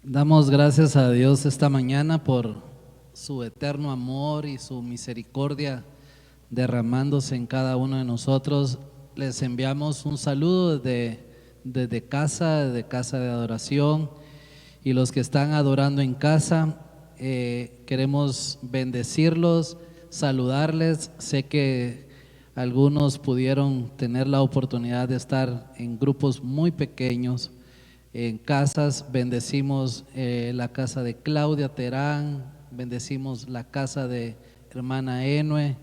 Damos gracias a Dios esta mañana por su eterno amor y su misericordia derramándose en cada uno de nosotros. Les enviamos un saludo desde casa, de casa de adoración, y los que están adorando en casa, queremos bendecirlos, saludarles. Sé que algunos pudieron tener la oportunidad de estar en grupos muy pequeños en casas. Bendecimos la casa de Claudia Terán, bendecimos la casa de hermana Enue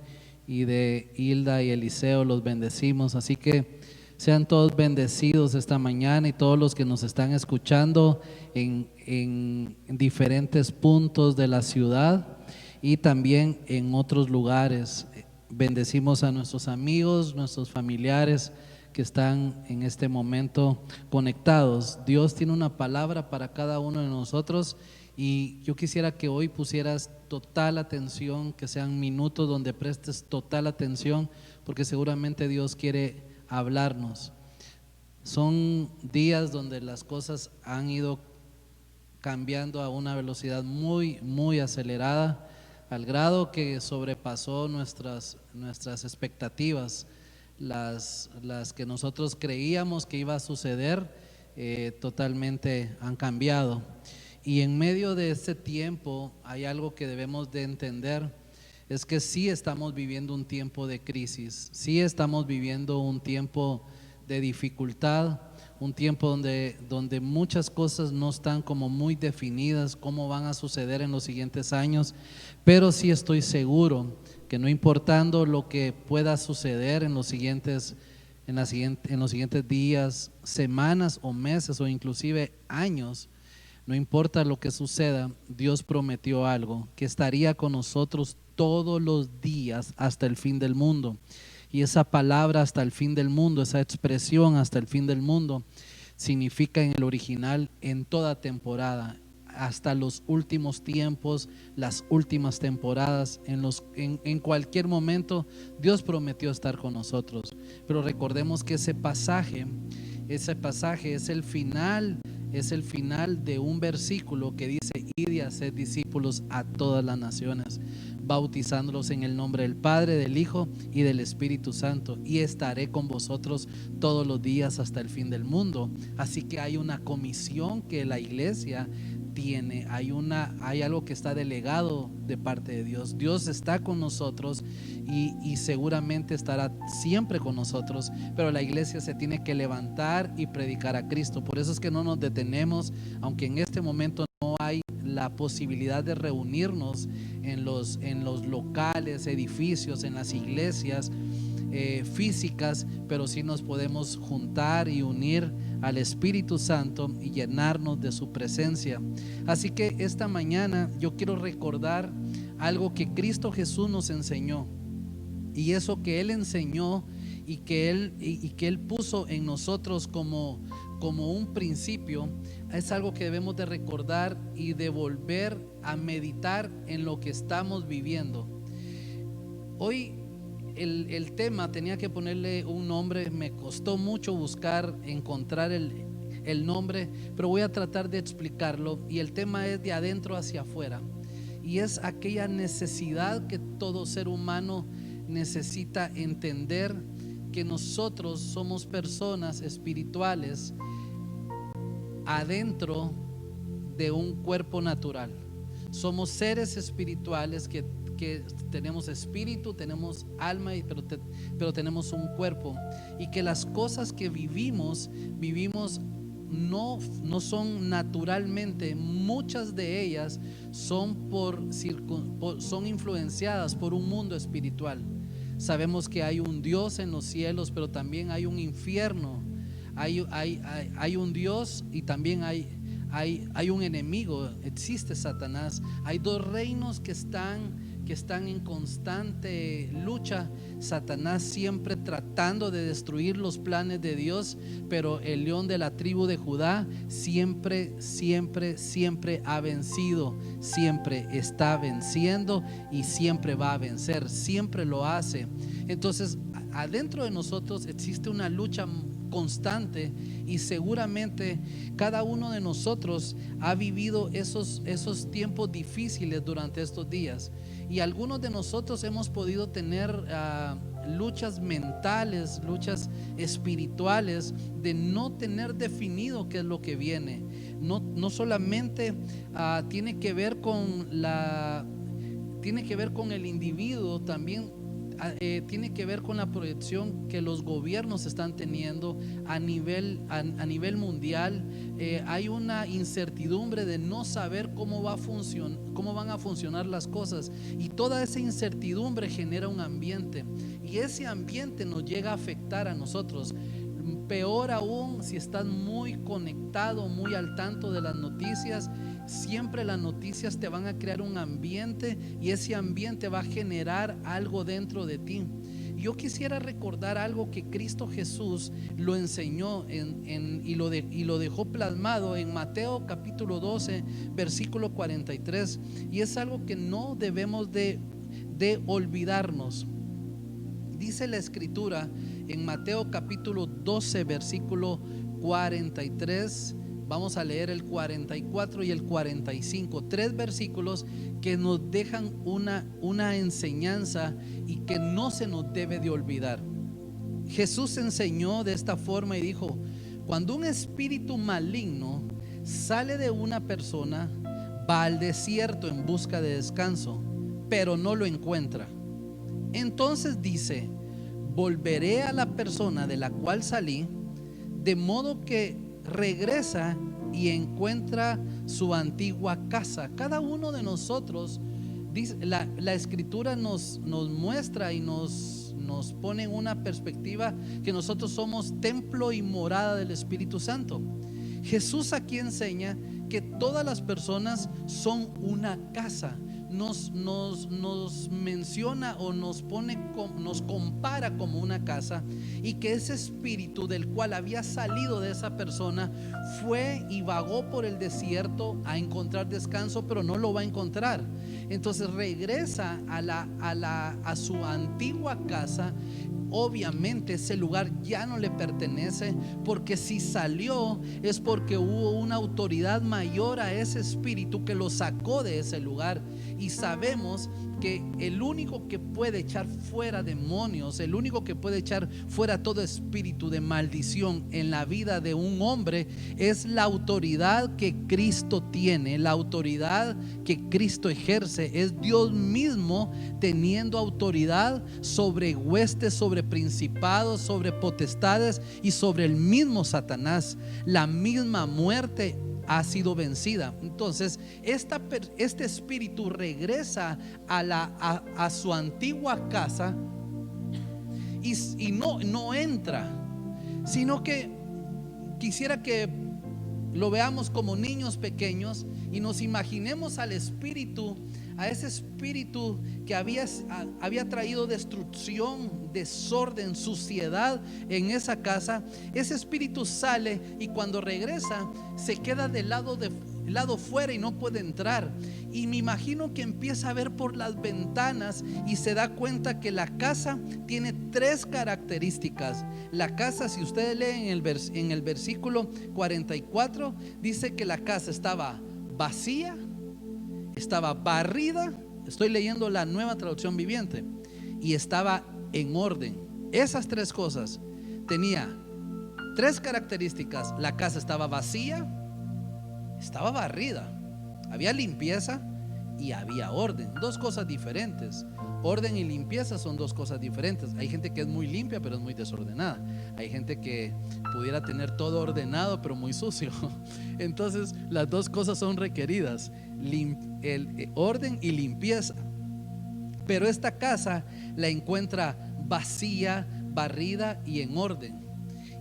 y de Hilda y Eliseo, los bendecimos. Así que sean todos bendecidos esta mañana, y todos los que nos están escuchando en diferentes puntos de la ciudad y también en otros lugares. Bendecimos a nuestros amigos, nuestros familiares que están en este momento conectados. Dios tiene una palabra para cada uno de nosotros, y yo quisiera que hoy pusieras total atención, que sean minutos donde prestes total atención, porque seguramente Dios quiere hablarnos. Son días donde las cosas han ido cambiando a una velocidad muy acelerada, al grado que sobrepasó nuestras expectativas. Las que nosotros creíamos que iba a suceder, totalmente han cambiado. Y en medio de este tiempo hay algo que debemos de entender: es que sí estamos viviendo un tiempo de crisis, sí estamos viviendo un tiempo de dificultad, un tiempo donde muchas cosas no están como muy definidas, cómo van a suceder en los siguientes años. Pero sí estoy seguro que no importando lo que pueda suceder en los siguientes días, semanas o meses o inclusive años, no importa lo que suceda, Dios prometió algo: que estaría con nosotros todos los días hasta el fin del mundo. Y esa palabra hasta el fin del mundo, esa expresión hasta el fin del mundo, significa en el original en toda temporada, hasta los últimos tiempos, las últimas temporadas, en cualquier momento Dios prometió estar con nosotros. Pero recordemos que ese pasaje es el final. Es el final de un versículo que dice: id y haced discípulos a todas las naciones, bautizándolos en el nombre del Padre, del Hijo y del Espíritu Santo, y estaré con vosotros todos los días hasta el fin del mundo. Así que hay una comisión que la iglesia tiene, hay algo que está delegado de parte de Dios. Dios está con nosotros y seguramente estará siempre con nosotros, pero la iglesia se tiene que levantar y predicar a Cristo. Por eso es que no nos detenemos, aunque en este momento no hay la posibilidad de reunirnos en los locales, edificios, en las iglesias físicas, pero sí nos podemos juntar y unir al Espíritu Santo y llenarnos de su presencia. Así que esta mañana yo quiero recordar algo que Cristo Jesús nos enseñó, y eso que Él enseñó y que Él puso en nosotros como un principio, es algo que debemos de recordar y de volver a meditar en lo que estamos viviendo. Hoy el tema tenía que ponerle un nombre, me costó mucho encontrar el nombre, pero voy a tratar de explicarlo. Y el tema es de adentro hacia afuera, y es aquella necesidad que todo ser humano necesita entender, que nosotros somos personas espirituales adentro de un cuerpo natural. Somos seres espirituales que tenemos espíritu, tenemos alma, pero tenemos un cuerpo, y que las cosas que vivimos no son naturalmente. Muchas de ellas son son influenciadas por un mundo espiritual. Sabemos que hay un Dios en los cielos, pero también hay un infierno. Hay un Dios y también hay un enemigo. Existe Satanás. Hay dos reinos que están en constante lucha. Satanás siempre tratando de destruir los planes de Dios, pero el león de la tribu de Judá siempre ha vencido, siempre está venciendo y siempre va a vencer, siempre lo hace. Entonces, adentro de nosotros existe una lucha constante, y seguramente cada uno de nosotros ha vivido esos tiempos difíciles durante estos días, y algunos de nosotros hemos podido tener luchas mentales, luchas espirituales, de no tener definido qué es lo que viene. No solamente tiene que ver con el individuo, también tiene que ver con la proyección que los gobiernos están teniendo a nivel mundial. Hay una incertidumbre de no saber cómo van a funcionar las cosas, y toda esa incertidumbre genera un ambiente, y ese ambiente nos llega a afectar a nosotros. Peor aún si estás muy conectado, muy al tanto de las noticias. Siempre las noticias te van a crear un ambiente, y ese ambiente va a generar algo dentro de ti. Yo quisiera recordar algo que Cristo Jesús lo enseñó y lo dejó plasmado en Mateo capítulo 12 versículo 43, y es algo que no debemos de olvidarnos. Dice la escritura en Mateo capítulo 12 versículo 43. Vamos a leer el 44 y el 45, 3 versículos que nos dejan una enseñanza y que no se nos debe de olvidar. Jesús enseñó de esta forma y dijo: cuando un espíritu maligno sale de una persona, va al desierto en busca de descanso, pero no lo encuentra. Entonces dice: volveré a la persona de la cual salí, de modo que regresa y encuentra su antigua casa. Cada uno de nosotros, dice, la escritura nos muestra y nos pone en una perspectiva que nosotros somos templo y morada del Espíritu Santo. Jesús aquí enseña que todas las personas son una casa. Nos menciona o nos compara como una casa, y que ese espíritu del cual había salido de esa persona fue y vagó por el desierto a encontrar descanso, pero no lo va a encontrar. Entonces regresa a su antigua casa. Obviamente ese lugar ya no le pertenece, porque si salió es porque hubo una autoridad mayor a ese espíritu que lo sacó de ese lugar. Y sabemos que el único que puede echar fuera demonios, el único que puede echar fuera todo espíritu de maldición en la vida de un hombre, es la autoridad que Cristo tiene, la autoridad que Cristo ejerce. Es Dios mismo teniendo autoridad sobre huestes, sobre principados, sobre potestades y sobre el mismo Satanás. La misma muerte ha sido vencida. Entonces este espíritu regresa a su antigua casa, y no entra, sino que quisiera que lo veamos como niños pequeños y nos imaginemos al espíritu, a ese espíritu que había traído destrucción, desorden, suciedad en esa casa. Ese espíritu sale, y cuando regresa se queda del lado fuera y no puede entrar. Y me imagino que empieza a ver por las ventanas y se da cuenta que la casa tiene 3 características. La casa, si ustedes leen en el versículo 44, dice que la casa estaba vacía, estaba barrida, estoy leyendo la Nueva Traducción Viviente, y estaba en orden. Esas 3 cosas tenía 3 características. La casa estaba vacía, estaba barrida, había limpieza y había orden. 2 cosas diferentes. Orden y limpieza son 2 cosas diferentes. Hay gente que es muy limpia pero es muy desordenada. Hay gente que pudiera tener todo ordenado pero muy sucio. Entonces las 2 cosas son requeridas, el orden y limpieza. Pero esta casa la encuentra vacía, barrida y en orden.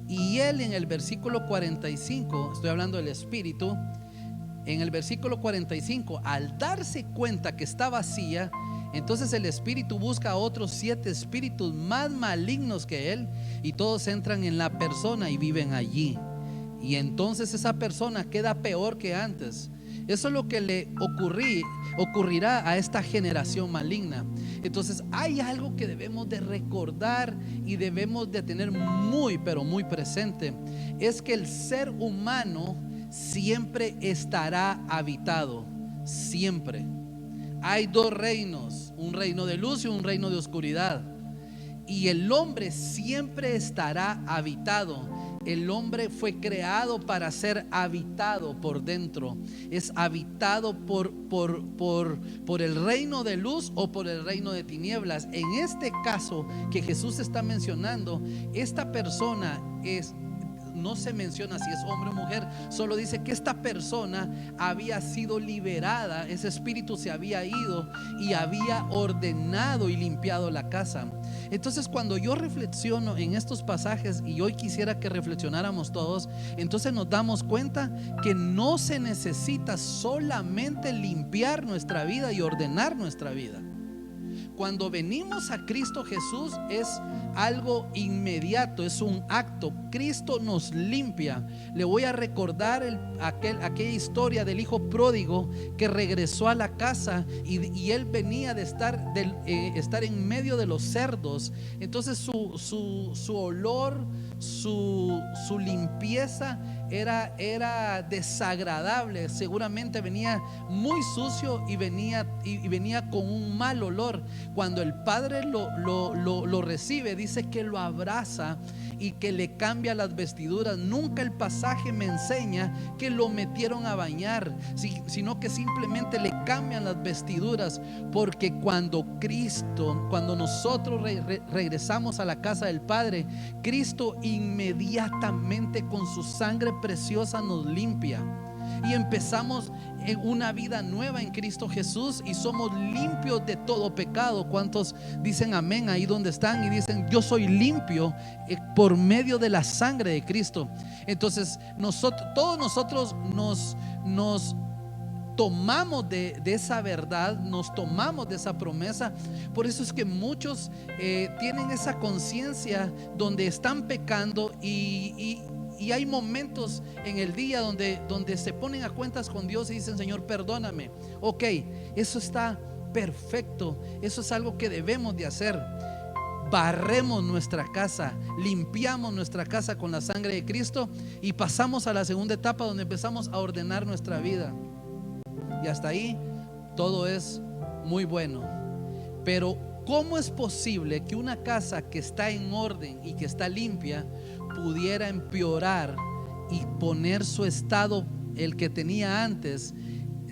Y él en el versículo 45, estoy hablando del espíritu, en el versículo 45, al darse cuenta que está vacía, entonces el espíritu busca a otros 7 espíritus más malignos que él, y todos entran en la persona y viven allí. Y entonces esa persona queda peor que antes. Eso es lo que le ocurrirá a esta generación maligna. Entonces hay algo que debemos de recordar y debemos de tener muy, pero muy presente. Es que el ser humano siempre estará habitado, siempre. Hay dos reinos, un reino de luz y un reino de oscuridad. Y el hombre siempre estará habitado. El hombre fue creado para ser habitado por dentro. Es habitado por el reino de luz o por el reino de tinieblas. En este caso que Jesús está mencionando, esta persona no se menciona si es hombre o mujer, solo dice que esta persona había sido liberada, ese espíritu se había ido y había ordenado y limpiado la casa. Entonces, cuando yo reflexiono en estos pasajes, y hoy quisiera que reflexionáramos todos, entonces nos damos cuenta que no se necesita solamente limpiar nuestra vida y ordenar nuestra vida. Cuando venimos a Cristo Jesús es algo inmediato, es un acto. Cristo nos limpia. Le voy a recordar aquella historia del hijo pródigo que regresó a la casa y él venía de estar en medio de los cerdos. Entonces su olor, su limpieza era desagradable. Seguramente venía muy sucio y venía con un mal olor. Cuando el padre lo recibe, dice que lo abraza y que le cambia las vestiduras. Nunca el pasaje me enseña que lo metieron a bañar, sino que simplemente le cambian las vestiduras, porque cuando nosotros regresamos a la casa del Padre, Cristo inmediatamente con su sangre preciosa nos limpia y empezamos en una vida nueva en Cristo Jesús y somos limpios de todo pecado. ¿Cuántos dicen amén ahí donde están y dicen yo soy limpio por medio de la sangre de Cristo? Entonces todos nosotros nos tomamos de esa verdad, nos tomamos de esa promesa. Por eso es que muchos tienen esa conciencia donde están pecando y hay momentos en el día donde se ponen a cuentas con Dios y dicen: Señor, perdóname. Ok, eso está perfecto, eso es algo que debemos de hacer. Barremos nuestra casa, limpiamos nuestra casa con la sangre de Cristo y pasamos a la segunda etapa, donde empezamos a ordenar nuestra vida. Y hasta ahí todo es muy bueno. Pero ¿cómo es posible que una casa que está en orden y que está limpia pudiera empeorar y poner su estado, el que tenía antes,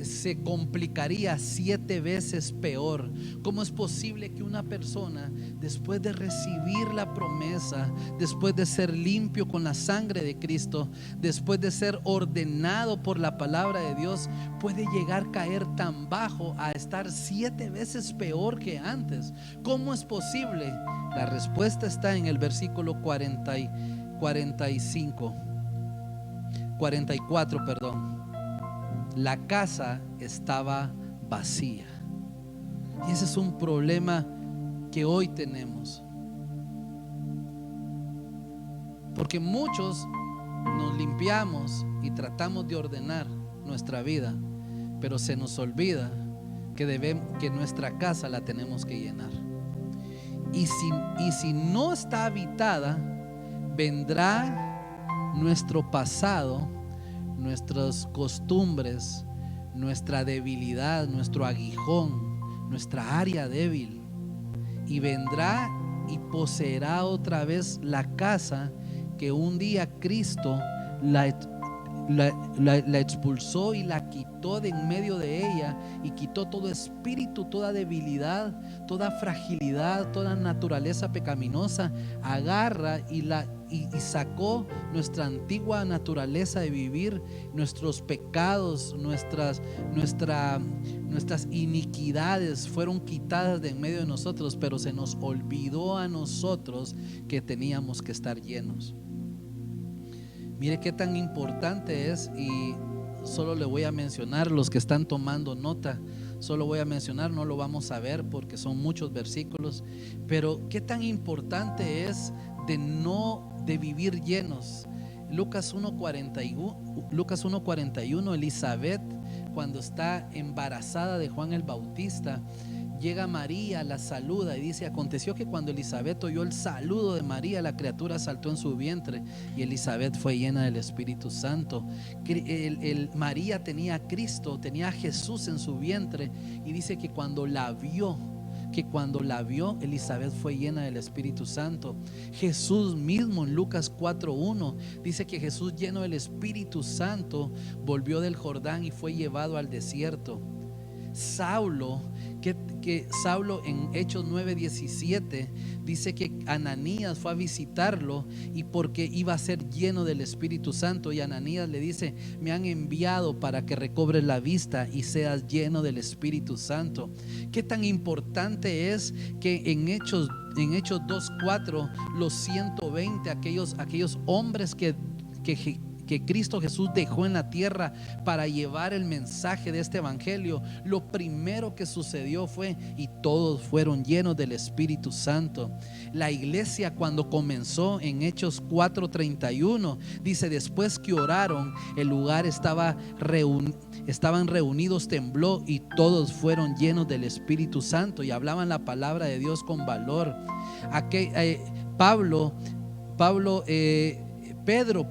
se complicaría 7 veces peor? ¿Cómo es posible que una persona, después de recibir la promesa, después de ser limpio con la sangre de Cristo, después de ser ordenado por la palabra de Dios, puede llegar a caer tan bajo a estar 7 veces peor que antes? ¿Cómo es posible? La respuesta está en el versículo 44, perdón. La casa estaba vacía. Y ese es un problema que hoy tenemos, porque muchos nos limpiamos y tratamos de ordenar nuestra vida, pero se nos olvida que nuestra casa la tenemos que llenar. Y si no está habitada, vendrá nuestro pasado, nuestras costumbres, nuestra debilidad, nuestro aguijón, nuestra área débil, y vendrá y poseerá otra vez la casa que un día Cristo la expulsó y la quitó de en medio de ella, y quitó todo espíritu, toda debilidad, toda fragilidad, toda naturaleza pecaminosa. Agarra y sacó nuestra antigua naturaleza de vivir, nuestros pecados, nuestras iniquidades fueron quitadas de en medio de nosotros, pero se nos olvidó a nosotros que teníamos que estar llenos. Mire qué tan importante es, y solo le voy a mencionar, los que están tomando nota, solo voy a mencionar, no lo vamos a ver porque son muchos versículos, pero qué tan importante es de vivir llenos. Lucas 1:41, Elizabeth, cuando está embarazada de Juan el Bautista, llega María, la saluda y dice: aconteció que cuando Elizabeth oyó el saludo de María, la criatura saltó en su vientre, y Elizabeth fue llena del Espíritu Santo. María tenía a Cristo, tenía a Jesús en su vientre, y dice que cuando la vio, Elizabeth fue llena del Espíritu Santo. Jesús mismo en Lucas 4:1 dice que Jesús, lleno del Espíritu Santo, volvió del Jordán y fue llevado al desierto. Saulo en Hechos 9:17 dice que Ananías fue a visitarlo, y porque iba a ser lleno del Espíritu Santo, y Ananías le dice: me han enviado para que recobres la vista y seas lleno del Espíritu Santo. Qué tan importante es que en Hechos 2:4 los 120, aquellos hombres que Cristo Jesús dejó en la tierra para llevar el mensaje de este evangelio, lo primero que sucedió fue, y todos fueron llenos del Espíritu Santo. La iglesia, cuando comenzó en Hechos 4:31, dice: después que oraron, el lugar estaban reunidos, tembló, y todos fueron llenos del Espíritu Santo y hablaban la palabra de Dios con valor. Pedro,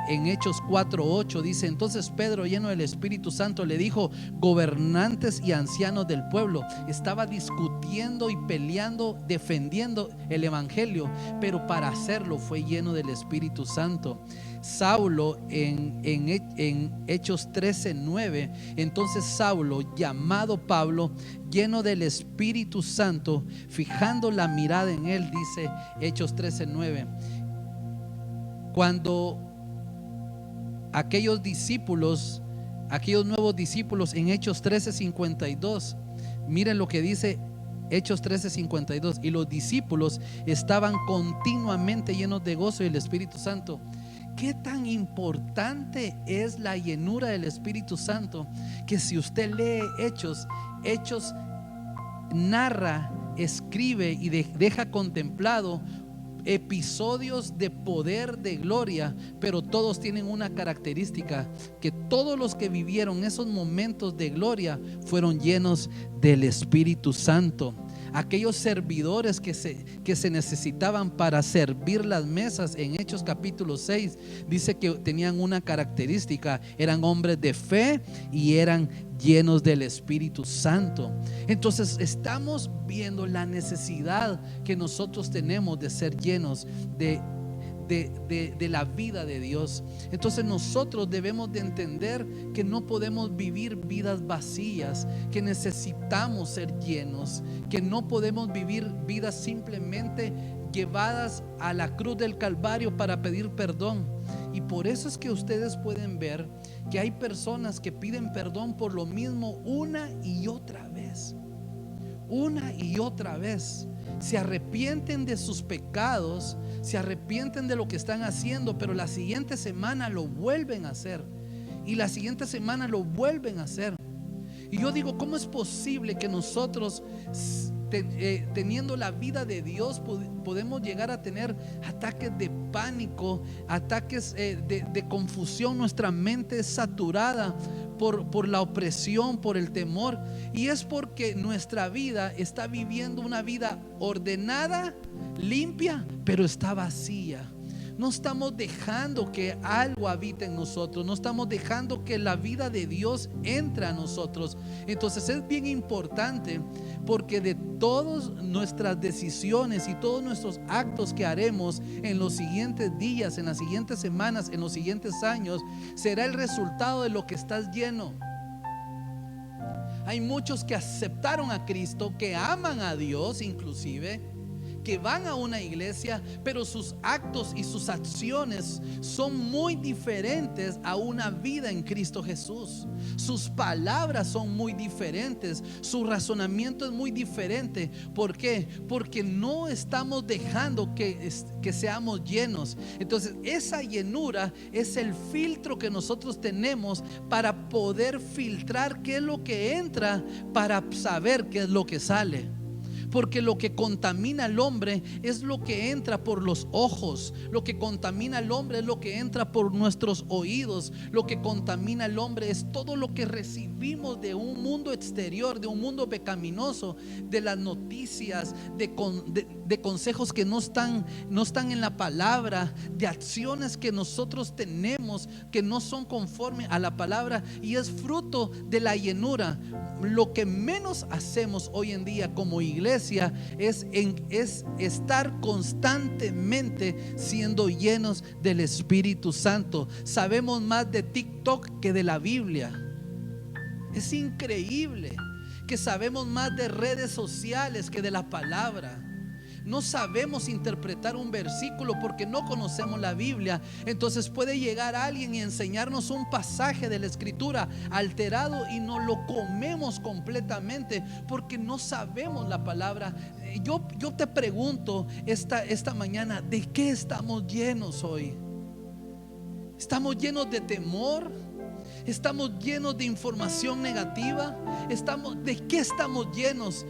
en Hechos 4:8 dice: entonces Pedro, lleno del Espíritu Santo, le dijo: gobernantes y ancianos del pueblo. Estaba discutiendo y peleando, defendiendo el evangelio, pero para hacerlo fue lleno del Espíritu Santo. Saulo en Hechos 13:9, entonces Saulo, llamado Pablo, lleno del Espíritu Santo, fijando la mirada en él, dice Hechos 13:9, cuando aquellos nuevos discípulos en Hechos 13:52, miren lo que dice Hechos 13:52: y los discípulos estaban continuamente llenos de gozo y el Espíritu Santo. Qué tan importante es la llenura del Espíritu Santo, que si usted lee Hechos narra, escribe y deja contemplado episodios de poder, de gloria, pero todos tienen una característica: que todos los que vivieron esos momentos de gloria fueron llenos del Espíritu Santo. Aquellos servidores que se necesitaban para servir las mesas en Hechos capítulo 6, dice que tenían una característica: eran hombres de fe y eran llenos del Espíritu Santo. Entonces estamos viendo la necesidad que nosotros tenemos de ser llenos de la vida de Dios. Entonces nosotros debemos de entender que no podemos vivir vidas vacías, que necesitamos ser llenos, que no podemos vivir vidas simplemente llevadas a la cruz del Calvario para pedir perdón. Y por eso es que ustedes pueden ver que hay personas que piden perdón por lo mismo una y otra vez. Se arrepienten de sus pecados, se arrepienten de lo que están haciendo, pero la siguiente semana lo vuelven a hacer, y la siguiente semana lo vuelven a hacer. Y yo digo: ¿cómo es posible que nosotros, teniendo la vida de Dios, podemos llegar a tener ataques de pánico, ataques de confusión? Nuestra mente es saturada por la opresión, por el temor, y es porque nuestra vida está viviendo una vida ordenada, limpia, pero está vacía. No estamos dejando que algo habite en nosotros, no estamos dejando que la vida de Dios entre a nosotros. Entonces es bien importante, porque de todas nuestras decisiones y todos nuestros actos que haremos en los siguientes días, en las siguientes semanas, en los siguientes años, será el resultado de lo que estás lleno. Hay muchos que aceptaron a Cristo, que aman a Dios inclusive, que van a una iglesia, pero sus actos y sus acciones son muy diferentes a una vida en Cristo Jesús. Sus palabras son muy diferentes, su razonamiento es muy diferente. ¿Por qué? Porque no estamos dejando que seamos llenos. Entonces esa llenura es el filtro que nosotros tenemos para poder filtrar qué es lo que entra, para saber qué es lo que sale. porque lo que contamina al hombre es lo que entra por los ojos, lo que contamina al hombre es lo que entra por nuestros oídos, lo que contamina al hombre es todo lo que recibimos de un mundo exterior, de un mundo pecaminoso, de las noticias, de consejos que no están en la palabra, de acciones que nosotros tenemos que no son conforme a la palabra, y es fruto de la llenura. Lo que menos hacemos hoy en día como iglesia es estar constantemente siendo llenos del Espíritu Santo. Sabemos más de TikTok que de la Biblia. Es increíble que sabemos más de redes sociales que de la palabra. No sabemos interpretar un versículo porque no conocemos la Biblia. Entonces puede llegar alguien y enseñarnos un pasaje de la Escritura alterado y no lo comemos completamente porque no sabemos la palabra. Yo te pregunto esta mañana, ¿de qué estamos llenos hoy? ¿Estamos llenos de temor? ¿Estamos llenos de información negativa? ¿De qué estamos llenos?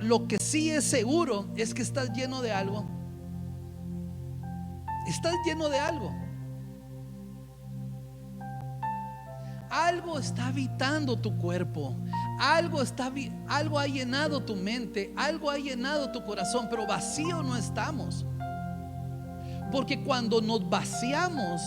Lo que sí es seguro es que estás lleno de algo. Estás lleno de algo. Algo está habitando tu cuerpo. Algo ha llenado tu mente. Algo ha llenado tu corazón. Pero vacío no estamos. Porque cuando nos vaciamos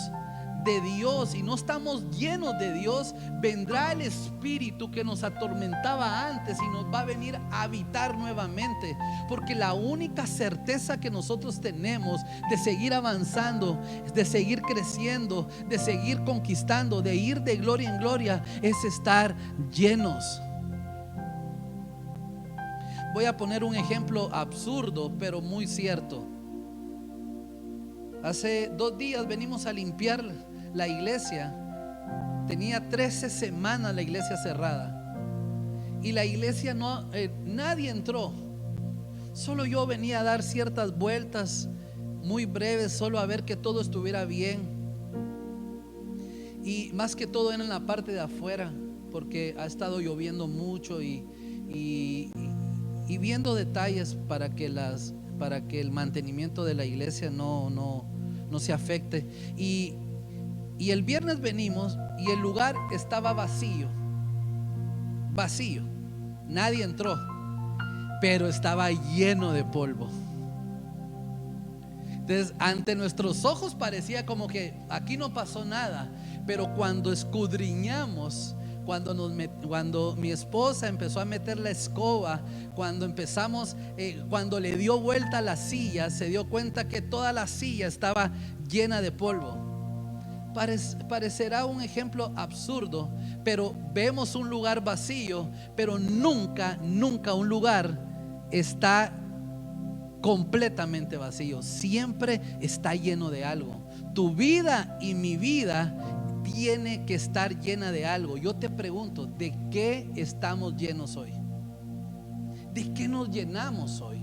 de Dios y no estamos llenos de Dios, vendrá el espíritu que nos atormentaba antes y nos va a venir a habitar nuevamente. Porque la única certeza que nosotros tenemos de seguir avanzando, de seguir creciendo, de seguir conquistando, de ir de gloria en gloria, es estar llenos. Voy a poner un ejemplo absurdo pero muy cierto. Hace 2 días venimos a limpiar la iglesia. Tenía 13 semanas la iglesia cerrada y la iglesia nadie entró. Solo yo venía a dar ciertas vueltas muy breves, solo a ver que todo estuviera bien, y más que todo era en la parte de afuera porque ha estado lloviendo mucho y viendo detalles para que el mantenimiento de la iglesia no se afecte. Y el viernes venimos y el lugar estaba vacío, nadie entró, pero estaba lleno de polvo. Entonces, ante nuestros ojos parecía como que aquí no pasó nada, pero cuando escudriñamos, cuando mi esposa empezó a meter la escoba, cuando le dio vuelta a la silla, se dio cuenta que toda la silla estaba llena de polvo. Parecerá un ejemplo absurdo, pero vemos un lugar vacío, pero nunca un lugar está completamente vacío. Siempre está lleno de algo. Tu vida y mi vida tiene que estar llena de algo. Yo te pregunto, ¿de qué estamos llenos hoy? ¿De qué nos llenamos hoy?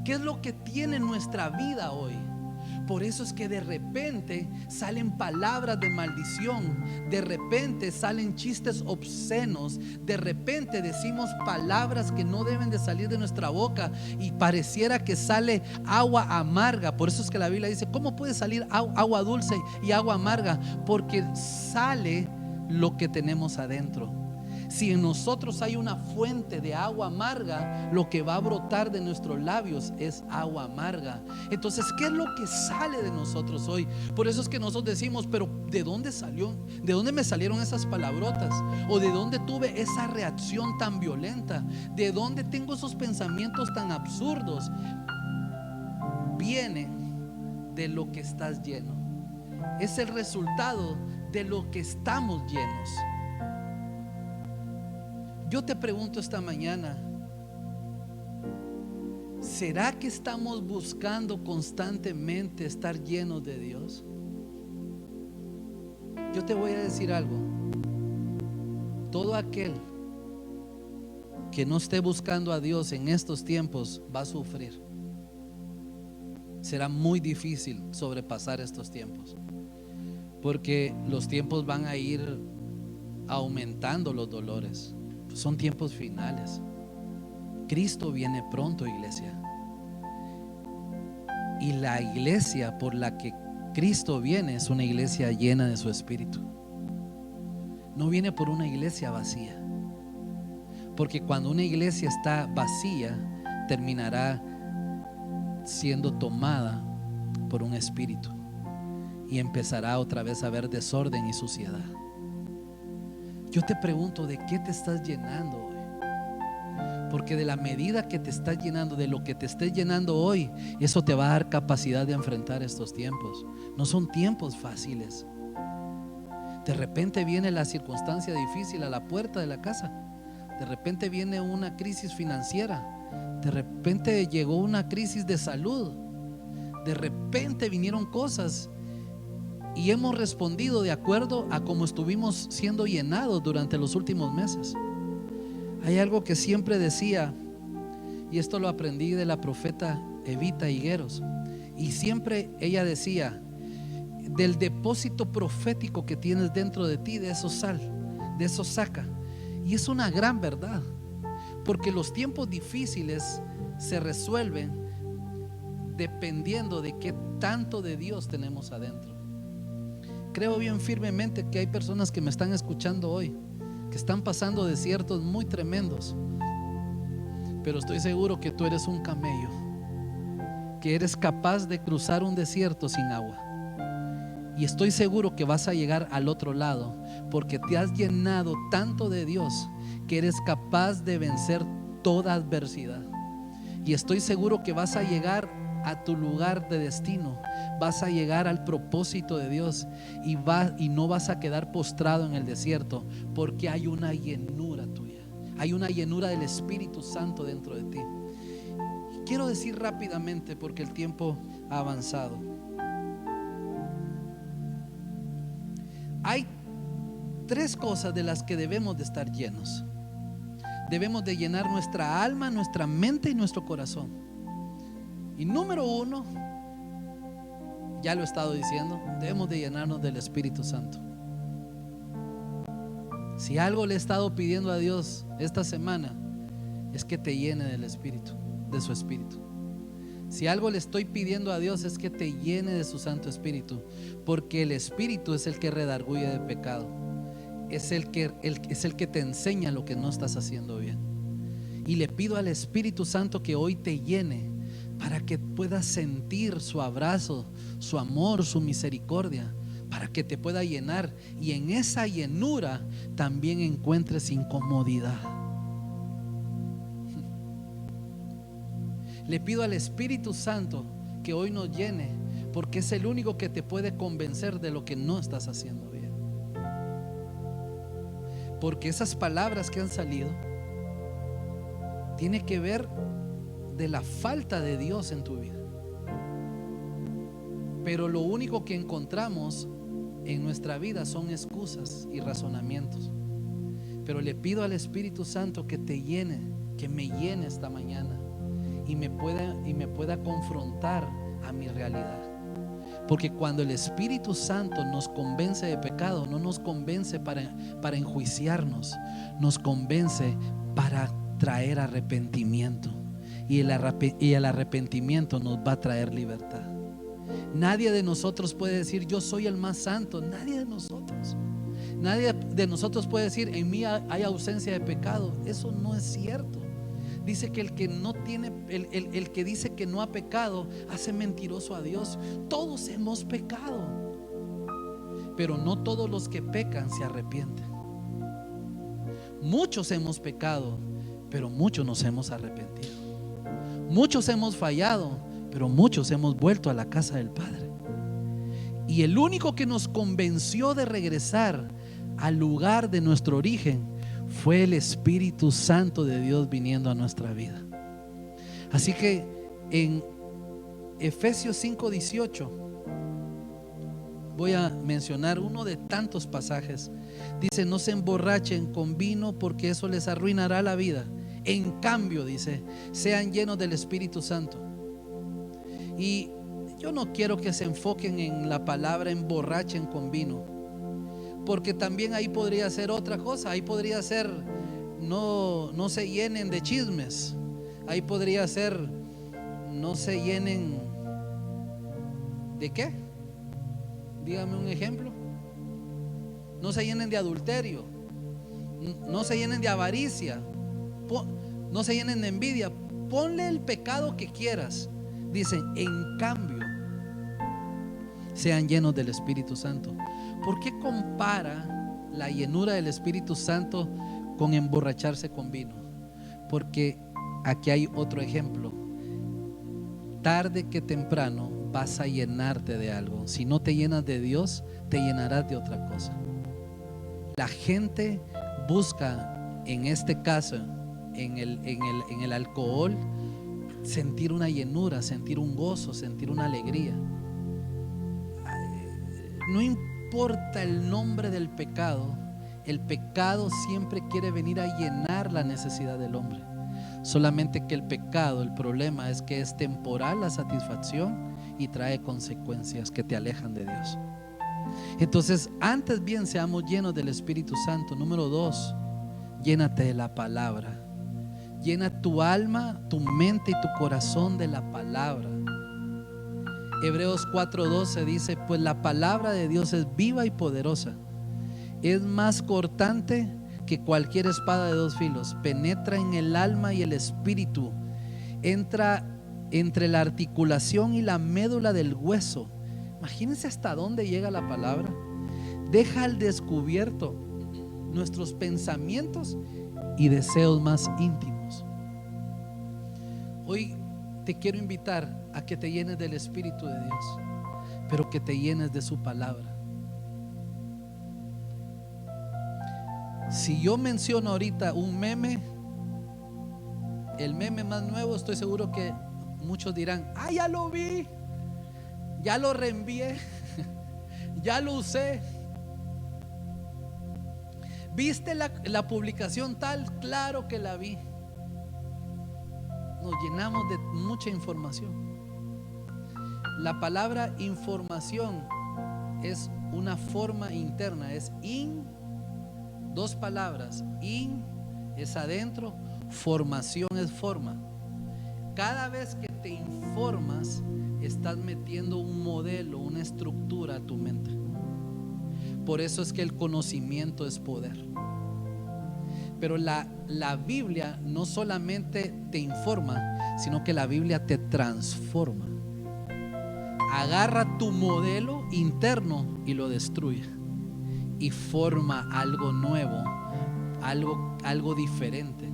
¿Qué es lo que tiene nuestra vida hoy? Por eso es que de repente salen palabras de maldición, de repente salen chistes obscenos, de repente decimos palabras que no deben de salir de nuestra boca y pareciera que sale agua amarga. Por eso es que la Biblia dice, ¿cómo puede salir agua dulce y agua amarga? Porque sale lo que tenemos adentro. Si en nosotros hay una fuente de agua amarga, lo que va a brotar de nuestros labios es agua amarga. Entonces, ¿qué es lo que sale de nosotros hoy? Por eso es que nosotros decimos, pero ¿de dónde salió? ¿De dónde me salieron esas palabrotas? ¿O de dónde tuve esa reacción tan violenta? ¿De dónde tengo esos pensamientos tan absurdos? Vienen de lo que estás lleno. Es el resultado de lo que estamos llenos. Yo te pregunto esta mañana, ¿será que estamos buscando constantemente estar llenos de Dios? Yo te voy a decir algo. Todo aquel que no esté buscando a Dios en estos tiempos va a sufrir. Será muy difícil sobrepasar estos tiempos, porque los tiempos van a ir aumentando los dolores. Son tiempos finales. Cristo viene pronto, iglesia. Y la iglesia por la que Cristo viene es una iglesia llena de su Espíritu. No viene por una iglesia vacía, porque cuando una iglesia está vacía, terminará siendo tomada por un espíritu y empezará otra vez a haber desorden y suciedad. Yo te pregunto, ¿de qué te estás llenando hoy? Porque de la medida que te estás llenando, de lo que te estés llenando hoy, eso te va a dar capacidad de enfrentar estos tiempos. No son tiempos fáciles. De repente viene la circunstancia difícil a la puerta de la casa. De repente viene una crisis financiera. De repente llegó una crisis de salud. De repente vinieron cosas y hemos respondido de acuerdo a cómo estuvimos siendo llenados durante los últimos meses. Hay algo que siempre decía, y esto lo aprendí de la profeta Evita Higueros, y siempre ella decía: del depósito profético que tienes dentro de ti, de eso sal, de eso saca. Y es una gran verdad, porque los tiempos difíciles se resuelven dependiendo de qué tanto de Dios tenemos adentro. Creo bien firmemente que hay personas que me están escuchando hoy, que están pasando desiertos muy tremendos, pero estoy seguro que tú eres un camello, que eres capaz de cruzar un desierto sin agua. Y estoy seguro que vas a llegar al otro lado, porque te has llenado tanto de Dios que eres capaz de vencer toda adversidad. Y estoy seguro que vas a llegar a tu lugar de destino, vas a llegar al propósito de Dios y no vas a quedar postrado en el desierto, porque hay una llenura tuya, hay una llenura del Espíritu Santo dentro de ti. Quiero decir rápidamente, porque el tiempo ha avanzado. Hay tres cosas de las que debemos de estar llenos. Debemos de llenar nuestra alma, nuestra mente y nuestro corazón. Y número uno, ya lo he estado diciendo, debemos de llenarnos del Espíritu Santo. Si algo le he estado pidiendo a Dios esta semana, es que te llene del Espíritu, de su Espíritu. Si algo le estoy pidiendo a Dios, es que te llene de su Santo Espíritu, porque el Espíritu es el que redarguye de pecado, es el que te enseña lo que no estás haciendo bien. Y le pido al Espíritu Santo que hoy te llene, para que puedas sentir su abrazo, su amor, su misericordia, para que te pueda llenar y en esa llenura también encuentres incomodidad. Le pido al Espíritu Santo que hoy nos llene, porque es el único que te puede convencer de lo que no estás haciendo bien. Porque esas palabras que han salido tiene que ver de la falta de Dios en tu vida. Pero lo único que encontramos en nuestra vida son excusas y razonamientos. Pero le pido al Espíritu Santo que te llene, que me llene esta mañana y me pueda confrontar a mi realidad. Porque cuando el Espíritu Santo nos convence de pecado, no nos convence para enjuiciarnos, nos convence para traer arrepentimiento. Y el arrepentimiento nos va a traer libertad. Nadie de nosotros puede decir: yo soy el más santo. Nadie de nosotros. Nadie de nosotros puede decir: en mí hay ausencia de pecado. Eso no es cierto. Dice que el que no tiene, el que dice que no ha pecado, hace mentiroso a Dios. Todos hemos pecado, pero no todos los que pecan se arrepienten. Muchos hemos pecado, pero muchos nos hemos arrepentido. Muchos hemos fallado, pero muchos hemos vuelto a la casa del Padre. Y el único que nos convenció de regresar al lugar de nuestro origen fue el Espíritu Santo de Dios viniendo a nuestra vida. Así que en Efesios 5:18 voy a mencionar uno de tantos pasajes. Dice: no se emborrachen con vino, porque eso les arruinará la vida. En cambio, dice, sean llenos del Espíritu Santo. Y yo no quiero que se enfoquen en la palabra emborrachen con vino, porque también ahí podría ser otra cosa. Ahí podría ser no se llenen de chismes, Ahí podría ser: no se llenen ¿de qué? Dígame un ejemplo. No se llenen de adulterio, no se llenen de avaricia, no se llenen de envidia. Ponle el pecado que quieras. Dicen: en cambio, sean llenos del Espíritu Santo. ¿Por qué compara la llenura del Espíritu Santo con emborracharse con vino? Porque aquí hay otro ejemplo. Tarde que temprano vas a llenarte de algo. Si no te llenas de Dios, te llenarás de otra cosa. La gente busca, en este caso, en el alcohol, sentir una llenura, sentir un gozo, sentir una alegría. No importa el nombre del pecado, el pecado siempre quiere venir a llenar la necesidad del hombre. Solamente que el pecado, el problema es que es temporal la satisfacción y trae consecuencias que te alejan de Dios. Entonces, antes bien seamos llenos del Espíritu Santo. Número 2, llénate de la palabra. Llena tu alma, tu mente y tu corazón de la palabra. Hebreos 4:12 dice: pues la palabra de Dios es viva y poderosa, es más cortante que cualquier espada de dos filos, penetra en el alma y el espíritu, entra entre la articulación y la médula del hueso. Imagínense hasta dónde llega la palabra. Deja al descubierto nuestros pensamientos y deseos más íntimos. Hoy te quiero invitar a que te llenes del Espíritu de Dios, pero que te llenes de su palabra. Si yo menciono ahorita un meme, el meme más nuevo, estoy seguro que muchos dirán: ah, ya lo vi, ya lo reenvié, ya lo usé. ¿Viste la publicación tal? Claro que la vi. Nos llenamos de mucha información. La palabra información es una forma interna, es dos palabras. In es adentro, formación es forma. Cada vez que te informas, estás metiendo un modelo, una estructura a tu mente. Por eso es que el conocimiento es poder. Pero la Biblia no solamente te informa, sino que la Biblia te transforma. Agarra tu modelo interno y lo destruye y forma algo nuevo, algo diferente.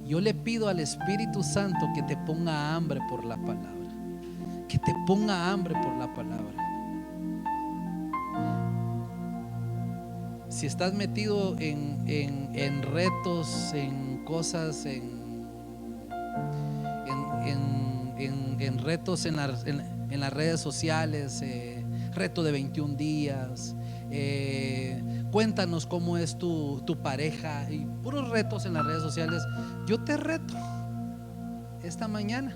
Yo le pido al Espíritu Santo que te ponga hambre por la palabra, que te ponga hambre por la palabra. Si estás metido en retos, en cosas, en retos en las redes sociales, reto de 21 días, cuéntanos cómo es tu pareja, y puros retos en las redes sociales. Yo te reto esta mañana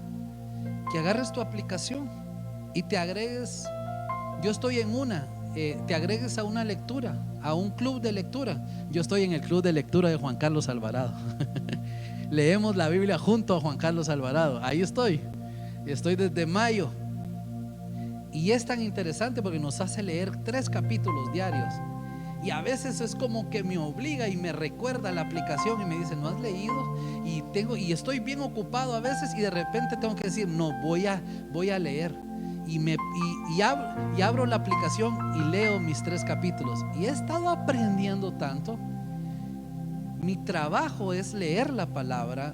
que agarres tu aplicación y te agregues. Yo estoy en te agregues a una lectura, a un club de lectura. Yo estoy en el club de lectura de Juan Carlos Alvarado. Leemos la Biblia junto a Juan Carlos Alvarado. Ahí estoy desde mayo. Y es tan interesante porque nos hace leer 3 capítulos diarios. Y a veces es como que me obliga y me recuerda la aplicación y me dice: ¿no has leído? Y estoy bien ocupado a veces, y de repente tengo que decir: no, voy a leer. Y abro la aplicación y leo mis 3 capítulos. Y he estado aprendiendo tanto. Mi trabajo es leer la palabra.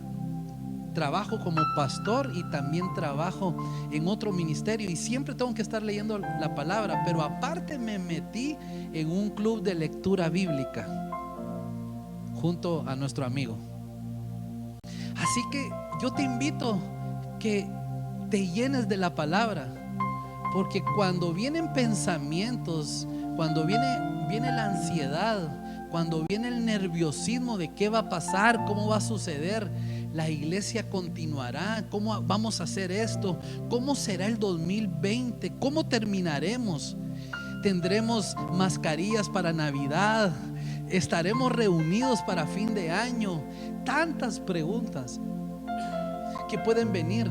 Trabajo como pastor y también trabajo en otro ministerio, y siempre tengo que estar leyendo la palabra. Pero aparte me metí en un club de lectura bíblica junto a nuestro amigo. Así que yo te invito que te llenes de la palabra, porque cuando vienen pensamientos, cuando viene la ansiedad, cuando viene el nerviosismo de qué va a pasar, cómo va a suceder, la iglesia continuará, cómo vamos a hacer esto, cómo será el 2020, cómo terminaremos, tendremos mascarillas para Navidad, estaremos reunidos para fin de año. Tantas preguntas que pueden venir,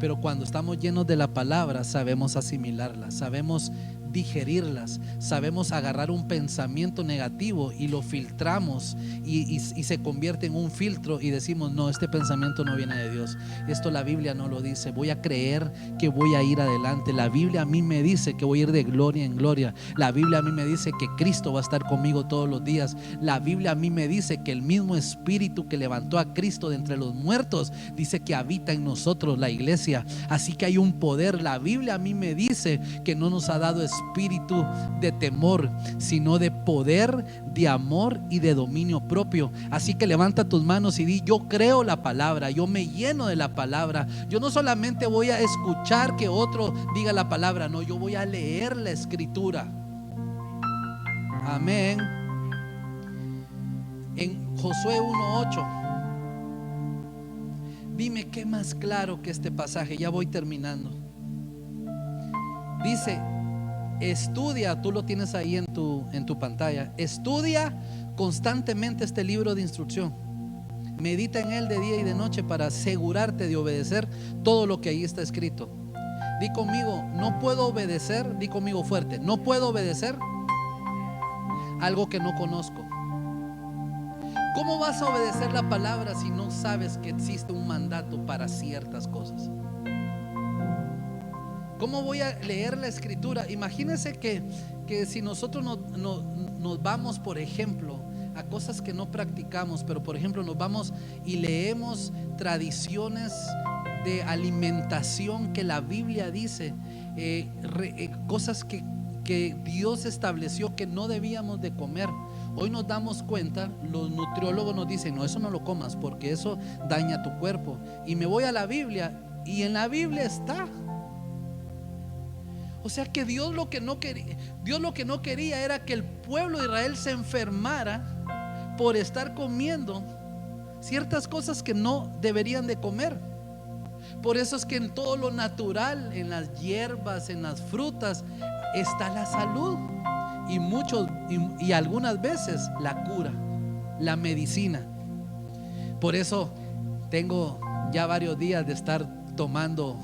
pero cuando estamos llenos de la palabra sabemos asimilarlas, sabemos digerirlas, sabemos agarrar un pensamiento negativo y lo filtramos y se convierte en un filtro y decimos: no, este pensamiento no viene de Dios, esto la Biblia no lo dice, voy a creer que voy a ir adelante, la Biblia a mí me dice que voy a ir de gloria en gloria, la Biblia a mí me dice que Cristo va a estar conmigo todos los días, la Biblia a mí me dice que el mismo Espíritu que levantó a Cristo de entre los muertos dice que habita en nosotros, la iglesia, así que hay un poder. La Biblia a mí me dice que no nos ha dado espíritu de temor, sino de poder, de amor y de dominio propio. Así que levanta tus manos y di: yo creo la palabra, yo me lleno de la palabra. Yo no solamente voy a escuchar que otro diga la palabra, no, yo voy a leer la escritura. Amén. En Josué 1:8, dime qué más claro que este pasaje. Ya voy terminando. Dice: estudia, tú lo tienes ahí en tu pantalla. Estudia constantemente este libro de instrucción. Medita en él de día y de noche para asegurarte de obedecer todo lo que ahí está escrito. Di conmigo: no puedo obedecer. Di conmigo fuerte: no puedo obedecer algo que no conozco. ¿Cómo vas a obedecer la palabra si no sabes que existe un mandato para ciertas cosas? ¿Cómo voy a leer la escritura? Imagínense que si nosotros nos vamos, por ejemplo, a cosas que no practicamos, pero por ejemplo nos vamos y leemos tradiciones de alimentación que la Biblia dice, cosas que Dios estableció que no debíamos de comer. Hoy nos damos cuenta, los nutriólogos nos dicen: no, eso no lo comas porque eso daña tu cuerpo. Y me voy a la Biblia y en la Biblia está. O sea que Dios lo que no quería era que el pueblo de Israel se enfermara por estar comiendo ciertas cosas que no deberían de comer. Por eso es que en todo lo natural, en las hierbas, en las frutas, está la salud y algunas veces la cura, la medicina. Por eso tengo ya varios días de estar tomando,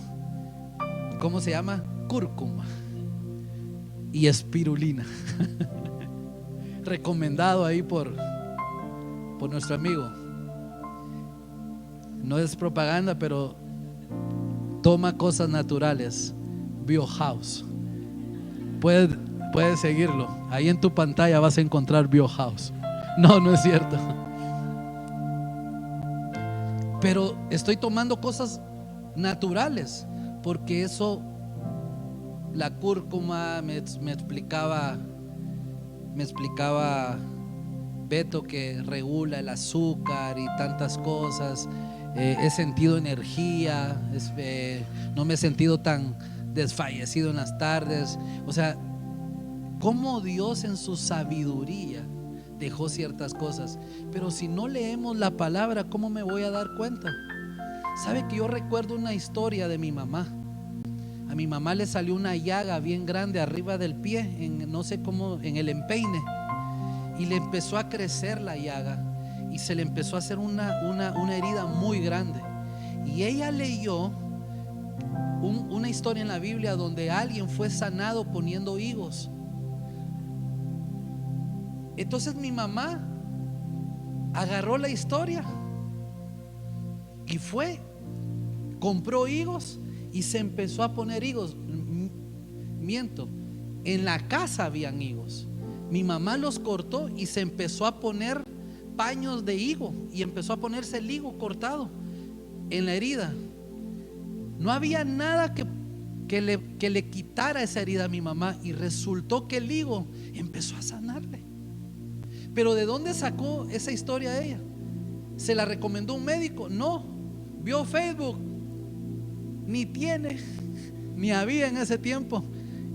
¿cómo se llama? Cúrcuma y espirulina. Recomendado ahí por nuestro amigo. No es propaganda, pero toma cosas naturales. Biohouse. Puedes seguirlo. Ahí en tu pantalla vas a encontrar Biohouse. No es cierto. Pero estoy tomando cosas naturales porque eso, la cúrcuma me explicaba Beto, que regula el azúcar y tantas cosas. He sentido energía, no me he sentido tan desfallecido en las tardes. O sea, cómo Dios en su sabiduría dejó ciertas cosas. Pero si no leemos la palabra, ¿cómo me voy a dar cuenta? ¿Sabe que yo recuerdo una historia de mi mamá? A mi mamá le salió una llaga bien grande arriba del pie, no sé cómo, en el empeine, y le empezó a crecer la llaga y se le empezó a hacer una herida muy grande. Y ella leyó una historia en la Biblia donde alguien fue sanado poniendo higos. Entonces mi mamá agarró la historia y compró higos y se empezó a poner higos. Miento, en la casa habían higos. Mi mamá los cortó y se empezó a poner paños de higo y empezó a ponerse el higo cortado en la herida. No había nada que le quitara esa herida a mi mamá, y resultó que el higo empezó a sanarle. Pero ¿de dónde sacó esa historia ella? ¿Se la recomendó un médico? No. ¿Vio Facebook? Ni tiene, ni había en ese tiempo,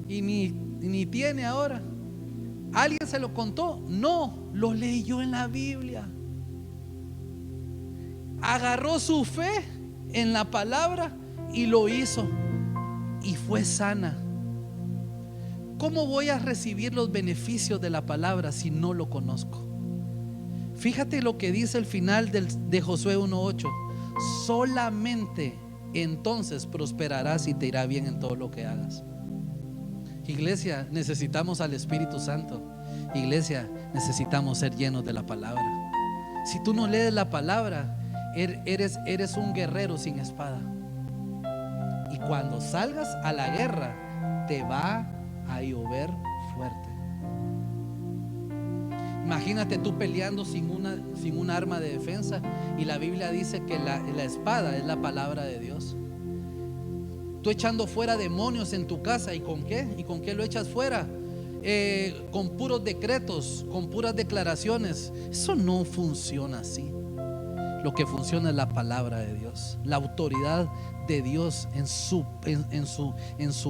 y ni tiene ahora. ¿Alguien se lo contó? No, lo leyó en la Biblia. Agarró su fe en la palabra y lo hizo, y fue sana. ¿Cómo voy a recibir los beneficios de la palabra si no lo conozco? Fíjate lo que dice el final de Josué 1:8. Solamente entonces prosperarás y te irá bien en todo lo que hagas. Iglesia, necesitamos al Espíritu Santo. Iglesia, necesitamos ser llenos de la palabra. Si tú no lees la palabra, eres un guerrero sin espada. Y cuando salgas a la guerra, te va a llover fuerte. Imagínate tú peleando sin un arma de defensa, y la Biblia dice que la espada es la palabra de Dios. Tú echando fuera demonios en tu casa, ¿y con qué? ¿Y con qué lo echas fuera? Con puros decretos, con puras declaraciones. Eso no funciona así. Lo que funciona es la palabra de Dios, la autoridad de Dios en su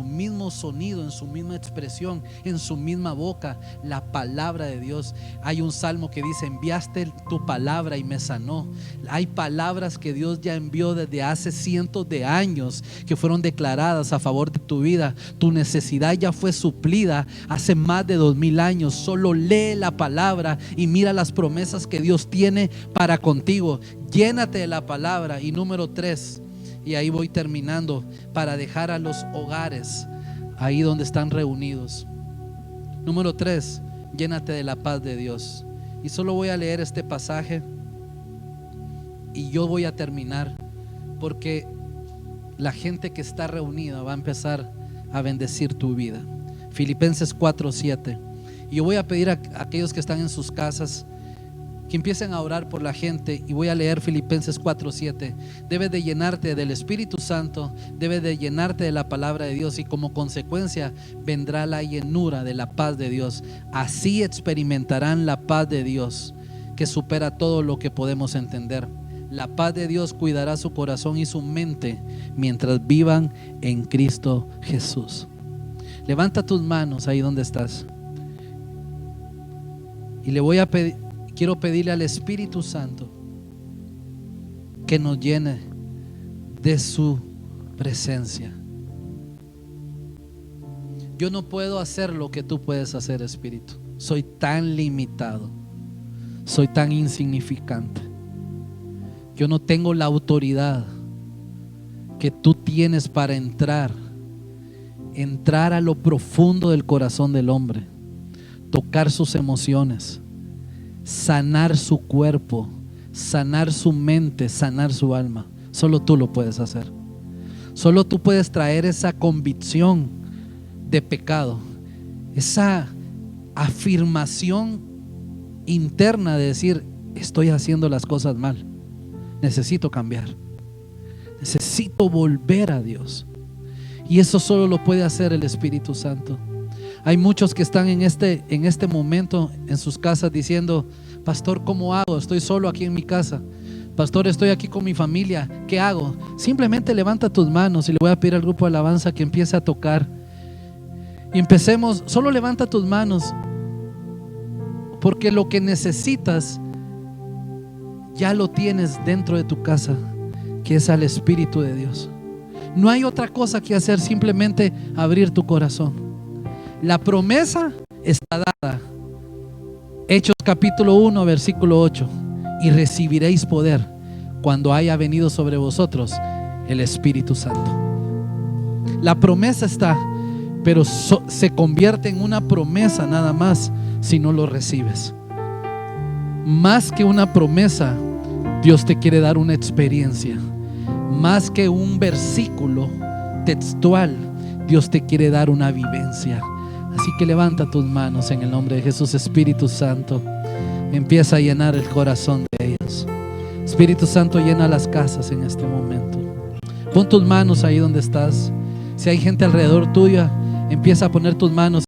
mismo sonido, en su misma expresión, en su misma boca, la palabra de Dios. Hay un salmo que dice: enviaste tu palabra y me sanó. Hay palabras que Dios ya envió desde hace cientos de años, que fueron declaradas a favor de tu vida. Tu necesidad ya fue suplida hace más de 2000 años. Solo lee la palabra y mira las promesas que Dios tiene para contigo. Llénate de la palabra. Y número 3, y ahí voy terminando, para dejar a los hogares ahí donde están reunidos. Número 3, llénate de la paz de Dios. Y solo voy a leer este pasaje y yo voy a terminar, porque la gente que está reunida va a empezar a bendecir tu vida. Filipenses 4:7. Y yo voy a pedir a aquellos que están en sus casas que empiecen a orar por la gente, y voy a leer Filipenses 4:7. Debes de llenarte del Espíritu Santo, debes de llenarte de la palabra de Dios, y como consecuencia vendrá la llenura de la paz de Dios. Así experimentarán la paz de Dios, que supera todo lo que podemos entender. La paz de Dios cuidará su corazón y su mente mientras vivan en Cristo Jesús. Levanta tus manos ahí donde estás, y le voy a pedir, quiero pedirle al Espíritu Santo que nos llene de su presencia. Yo no puedo hacer lo que tú puedes hacer, Espíritu. Soy tan limitado, soy tan insignificante. Yo no tengo la autoridad que tú tienes para entrar a lo profundo del corazón del hombre, tocar sus emociones, sanar su cuerpo, sanar su mente, sanar su alma. Solo tú lo puedes hacer. Solo tú puedes traer esa convicción de pecado, esa afirmación interna de decir: estoy haciendo las cosas mal, necesito cambiar, necesito volver a Dios. Y eso solo lo puede hacer el Espíritu Santo. Hay muchos que están en este momento en sus casas diciendo: pastor, ¿cómo hago? Estoy solo aquí en mi casa. Pastor, estoy aquí con mi familia, ¿qué hago? Simplemente levanta tus manos, y le voy a pedir al grupo de alabanza que empiece a tocar. Y empecemos. Solo levanta tus manos, porque lo que necesitas ya lo tienes dentro de tu casa, que es al Espíritu de Dios. No hay otra cosa que hacer, simplemente abrir tu corazón. La promesa está dada. Hechos capítulo 1 versículo 8: y recibiréis poder cuando haya venido sobre vosotros el Espíritu Santo. La promesa está, pero se convierte en una promesa nada más si no lo recibes. Más que una promesa, Dios te quiere dar una experiencia. Más que un versículo textual, Dios te quiere dar una vivencia. Así que levanta tus manos en el nombre de Jesús. Espíritu Santo, empieza a llenar el corazón de ellos. Espíritu Santo, llena las casas en este momento. Pon tus manos ahí donde estás. Si hay gente alrededor tuya, empieza a poner tus manos.